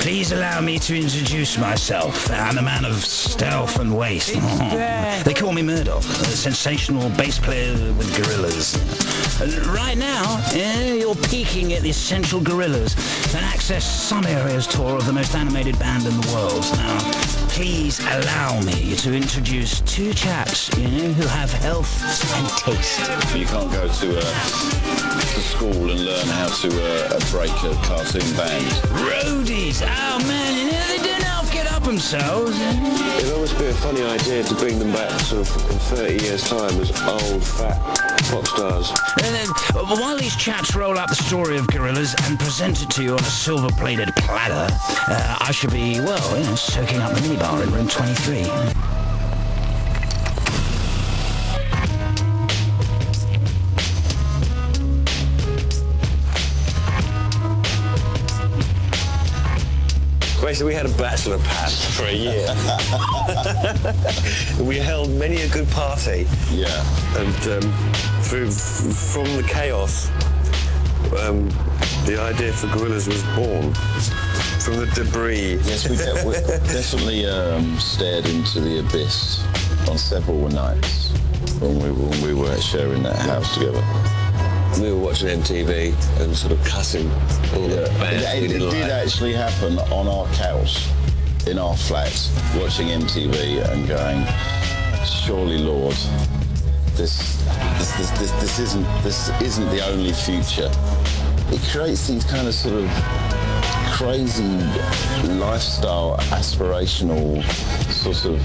Please allow me to introduce myself. I'm a man of stealth and waste. They call me Murdoch, a sensational bass player with Gorillaz. And right now, you're peeking at the essential Gorillaz, an Access Some Areas tour of the most animated band in the world. Now, please allow me to introduce two chaps, who have health and taste. You can't go to school and learn how to break a cartoon band. Roadies! Oh man, they don't half get up themselves. It'd almost be a funny idea to bring them back sort of in 30 years' time as old, fat pop stars. While these chaps roll out the story of Gorillaz and present it to you on a silver-plated platter, I should be, soaking up the minibar in room 23. Basically, we had a bachelor pad for a year. We held many a good party. Yeah. And from the chaos, the idea for Gorillaz was born. From the debris. Yes, we definitely stared into the abyss on several nights when we were sharing that house together. We were watching MTV and sort of cussing all the bands. It did actually happen on our couch in our flat, watching MTV and going, surely, Lord, this isn't the only future. It creates these kind of sort of crazy lifestyle, aspirational sort of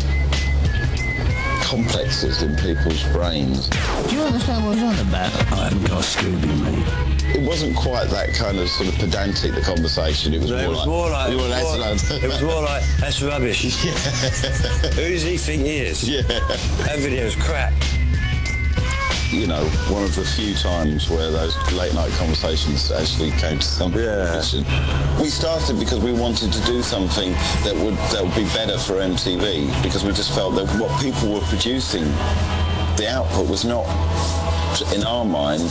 complexes in people's brains. Do you understand what he's on about? I haven't got a Scooby, mate. It wasn't quite that kind of sort of pedantic, the conversation. It was more like, that's rubbish. Yeah. Who does he think he is? Yeah. That video's crap. One of the few times where those late night conversations actually came to some fruition. We started because we wanted to do something that would be better for MTV, because we just felt that what people were producing, the output was not, in our mind,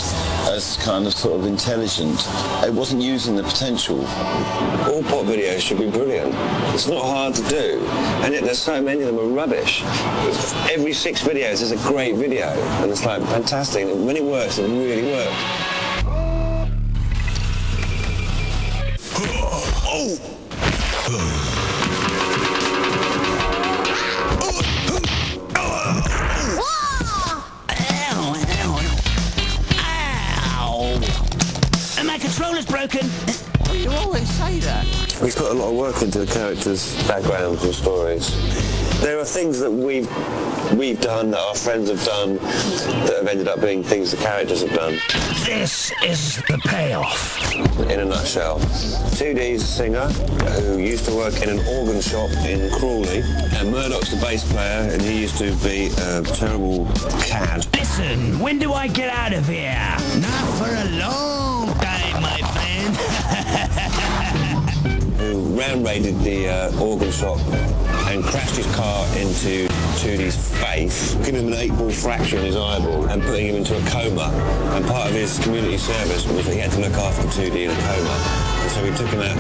as kind of sort of intelligent. It wasn't using the potential. All pop videos should be brilliant. It's not hard to do, and yet there's so many of them are rubbish. Every 6 videos is a great video, and it's like fantastic. And when it works, it really works. My controller's broken. You always say that. We put a lot of work into the characters' backgrounds and stories. There are things that we've done, that our friends have done, that have ended up being things the characters have done. This is the payoff. In a nutshell, 2D's a singer who used to work in an organ shop in Crawley, and Murdoch's the bass player, and he used to be a terrible cad. Listen, when do I get out of here? Not for a long time, my friend. Who ran-raided the organ shop and crashed his car into 2D's face, giving him an 8-ball fracture in his eyeball and putting him into a coma. And part of his community service was that he had to look after 2D in a coma. And so we took him out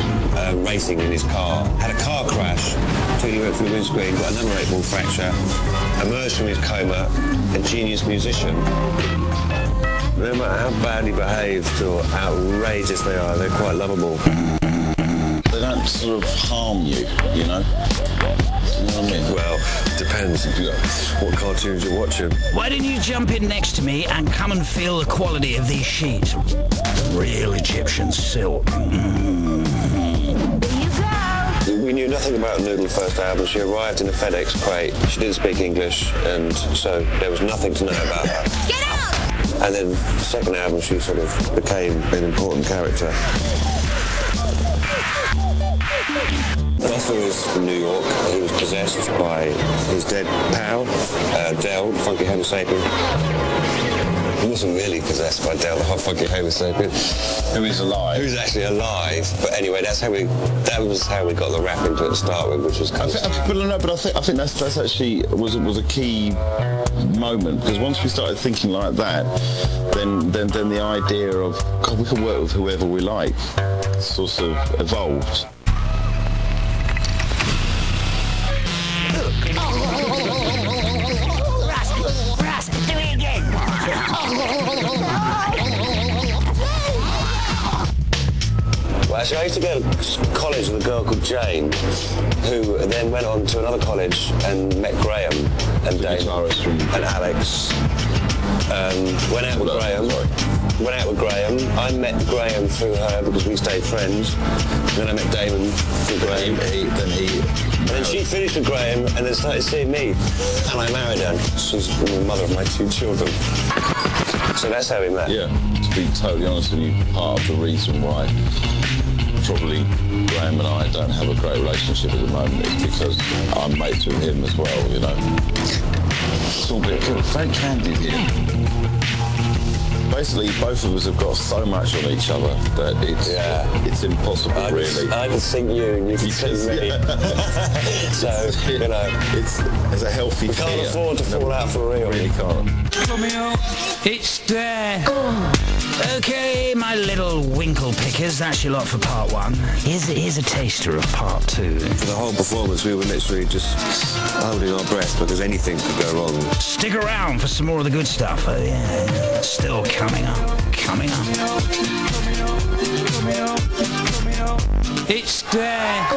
racing in his car. Had a car crash. 2D went through the windscreen, got another 8-ball fracture, emerged from his coma, a genius musician. No matter how badly behaved or outrageous they are, they're quite lovable. They don't sort of harm you, You know what I mean? Well, depends what cartoons you're watching. Why don't you jump in next to me and come and feel the quality of these sheets? Real Egyptian silk. We knew nothing about Noodle's first album. She arrived in a FedEx crate. She didn't speak English, and so there was nothing to know about her. Get out! And then the second album, she sort of became an important character. Russell is from New York. He was possessed by his dead pal, Del, the funky Homo sapien. He wasn't really possessed by Del, the funky Homo sapien. Who is alive. Who's actually alive. But anyway, that was how we got the rap into it to start with, which was kind of... I think that's actually was a key moment, because once we started thinking like that, then the idea of, God, we can work with whoever we like sort of evolved. actually. I used to go to college with a girl called Jane, who then went on to another college and met Graham and Damon and Alex. Went out with Graham. I met Graham through her because we stayed friends. Then I met Damon through Graham. And then she finished with Graham and then started seeing me. And I married her. She's the mother of my 2 children. So that's how we met. Yeah, to be totally honest with you, part of the reason why probably Graham and I don't have a great relationship at the moment is because I'm mates with him as well, you know. It's all a bit very candid here. Basically, both of us have got so much on each other that it's impossible, really. I can sing you and you can sing me. So, you know. It's a healthy We can't afford to fall out for real. Really can't. It's there. Okay, my little winkle pickers, that's your lot for part 1. Here's a taster of part 2. For the whole performance, we were literally just holding our breath because anything could go wrong. Stick around for some more of the good stuff. Still coming up. It's there.